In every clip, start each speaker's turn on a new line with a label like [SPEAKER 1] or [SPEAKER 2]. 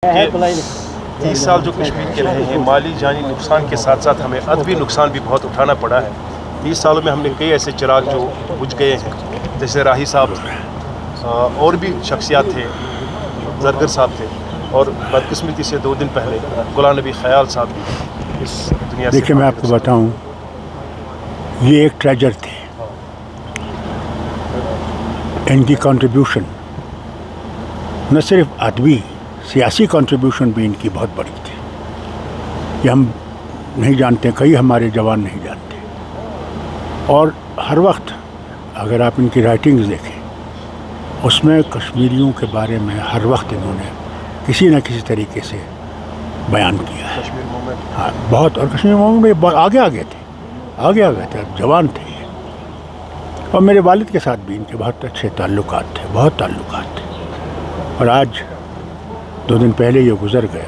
[SPEAKER 1] 30 سال جو کشمیر کے رہے ہیں، مالی جانی نقصان کے ساتھ ساتھ ہمیں ادبی نقصان بھی بہت اٹھانا پڑا ہے۔ 30 سالوں میں ہم نے کئی ایسے چراغ جو بجھ گئے ہیں، جیسے راہی صاحب اور بھی شخصیات تھے، زرگر صاحب تھے، اور بدقسمتی سے 2 دن پہلے غلام نبی خیال صاحب بھی اس دنیا سے۔
[SPEAKER 2] دیکھیں، میں آپ کو بتاؤں، یہ ایک ٹریجر تھے۔ ان کی کنٹریبیوشن نہ صرف ادبی، سیاسی کنٹریبیوشن بھی ان کی بہت بڑی تھی۔ یہ ہم نہیں جانتے، کئی ہمارے جوان نہیں جانتے۔ اور ہر وقت اگر آپ ان کی رائٹنگز دیکھیں، اس میں کشمیریوں کے بارے میں ہر وقت انہوں نے کسی نہ کسی طریقے سے بیان کیا ہے۔ ہاں، بہت، اور کشمیر موومنٹ میں بہت آگے تھے، جوان تھے یہ۔ اور میرے والد کے ساتھ بھی ان کے بہت اچھے تعلقات تھے، بہت تعلقات تھے۔ اور آج 2 دن پہلے یہ گزر گئے۔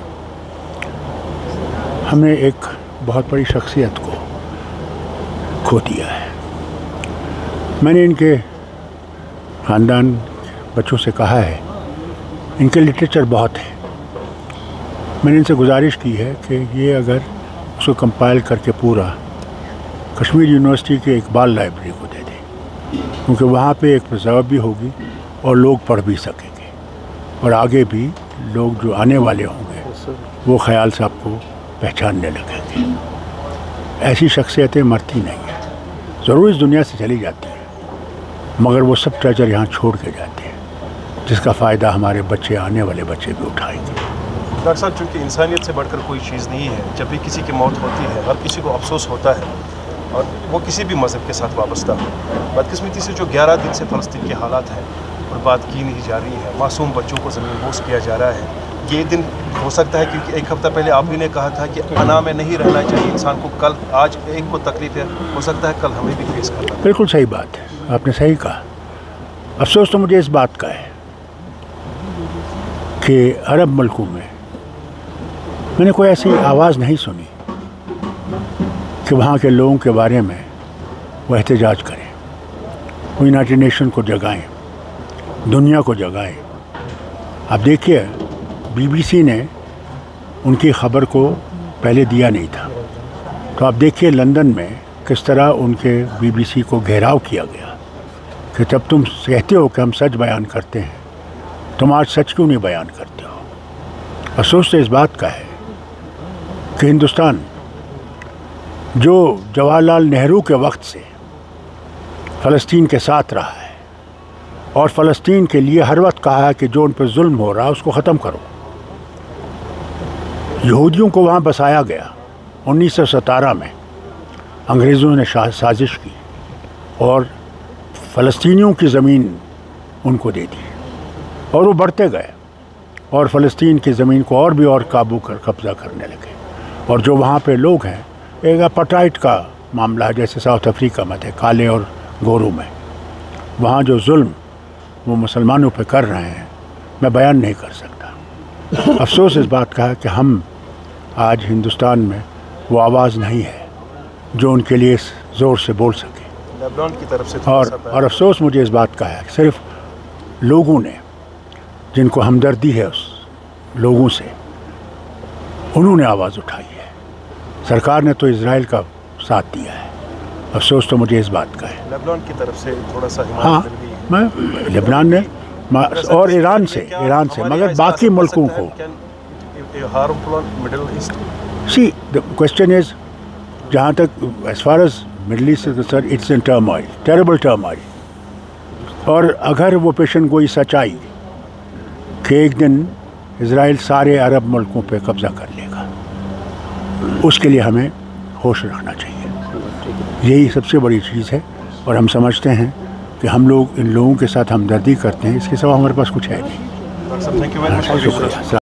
[SPEAKER 2] ہم نے ایک بہت بڑی شخصیت کو کھو دیا ہے۔ میں نے ان کے خاندان بچوں سے کہا ہے، ان کے لٹریچر بہت ہے، میں نے ان سے گزارش کی ہے کہ یہ اگر اس کو کمپائل کر کے پورا کشمیر یونیورسٹی کے اقبال لائبریری کو دے دیں، کیونکہ وہاں پہ ایک پرزرو بھی ہوگی اور لوگ پڑھ بھی سکیں گے، اور آگے بھی لوگ جو آنے والے ہوں گے وہ خیال صاحب کو پہچاننے لگیں گے۔ ایسی شخصیتیں مرتی نہیں ہیں، ضرور اس دنیا سے چلی جاتی ہیں، مگر وہ سب ٹریجر یہاں چھوڑ کے جاتے ہیں، جس کا فائدہ ہمارے بچے، آنے والے بچے بھی اٹھائیں گے۔
[SPEAKER 1] ڈاکٹر صاحب، چونکہ انسانیت سے بڑھ کر کوئی چیز نہیں ہے، جب بھی کسی کی موت ہوتی ہے ہر کسی کو افسوس ہوتا ہے، اور وہ کسی بھی مذہب کے ساتھ وابستہ ہو۔ بدقسمتی سے جو 11 دن سے فلسطین کے حالات ہیں اور بات کی نہیں جا رہی ہے، معصوم بچوں کو زمین بوس کیا جا رہا ہے، یہ دن ہو سکتا ہے، کیونکہ 1 ہفتہ پہلے آپ ہی نے کہا تھا کہ انا میں نہیں رہنا چاہیے انسان کو، کل آج ایک کو تکلیف ہے، ہو سکتا ہے کل ہمیں بھی فیس کرنا۔
[SPEAKER 2] بالکل صحیح بات ہے، آپ نے صحیح کہا۔ افسوس تو مجھے اس بات کا ہے کہ عرب ملکوں میں نے کوئی ایسی آواز نہیں سنی کہ وہاں کے لوگوں کے بارے میں وہ احتجاج کریں، وہ یونائٹڈ نیشن کو جگائیں، دنیا کو جگائیں۔ آپ دیکھیے، BBC نے ان کی خبر کو پہلے دیا نہیں تھا، تو آپ دیکھیے لندن میں کس طرح ان کے BBC کو گھیراؤ کیا گیا کہ جب تم کہتے ہو کہ ہم سچ بیان کرتے ہیں، تم آج سچ کیوں نہیں بیان کرتے ہو؟ افسوس تو اس بات کا ہے کہ ہندوستان جو جواہر لال نہرو کے وقت سے فلسطین کے ساتھ رہا ہے، اور فلسطین کے لیے ہر وقت کہا ہے کہ جو ان پر ظلم ہو رہا ہے اس کو ختم کرو۔ یہودیوں کو وہاں بسایا گیا 1917 میں، انگریزوں نے سازش کی اور فلسطینیوں کی زمین ان کو دے دی، اور وہ بڑھتے گئے اور فلسطین کی زمین کو اور بھی قبضہ کرنے لگے۔ اور جو وہاں پہ لوگ ہیں، ایک اپارٹائڈ کا معاملہ ہے، جیسے ساؤتھ افریقہ میں تھے، کالے اور گورو میں، وہاں جو ظلم وہ مسلمانوں پہ کر رہے ہیں، میں بیان نہیں کر سکتا۔ افسوس اس بات کا ہے کہ ہم آج ہندوستان میں وہ آواز نہیں ہے جو ان کے لیے زور سے بول سکے۔
[SPEAKER 1] لیبنان کی طرف سے
[SPEAKER 2] اور افسوس مجھے اس بات کا ہے کہ صرف لوگوں نے، جن کو ہمدردی ہے اس لوگوں سے، انہوں نے آواز اٹھائی ہے۔ سرکار نے تو اسرائیل کا ساتھ دیا ہے۔ افسوس تو مجھے اس بات کا ہے۔
[SPEAKER 1] لیبنان کی طرف سے تھوڑا سا
[SPEAKER 2] ہاں، میں لبنان نے اور ایران سے، مگر باقی ملکوں کو سی the question is، جہاں تک as far as Middle East is concerned, it's in turmoil, terrible turmoil۔ اور اگر وہ پیشن گوئی سچائی کہ ایک دن اسرائیل سارے عرب ملکوں پہ قبضہ کر لے گا، اس کے لیے ہمیں ہوش رکھنا چاہیے۔ یہی سب سے بڑی چیز ہے، اور ہم سمجھتے ہیں کہ ہم لوگ ان لوگوں کے ساتھ ہمدردی کرتے ہیں، اس کے سوا ہمارے پاس کچھ ہے نہیں۔
[SPEAKER 1] شکریہ۔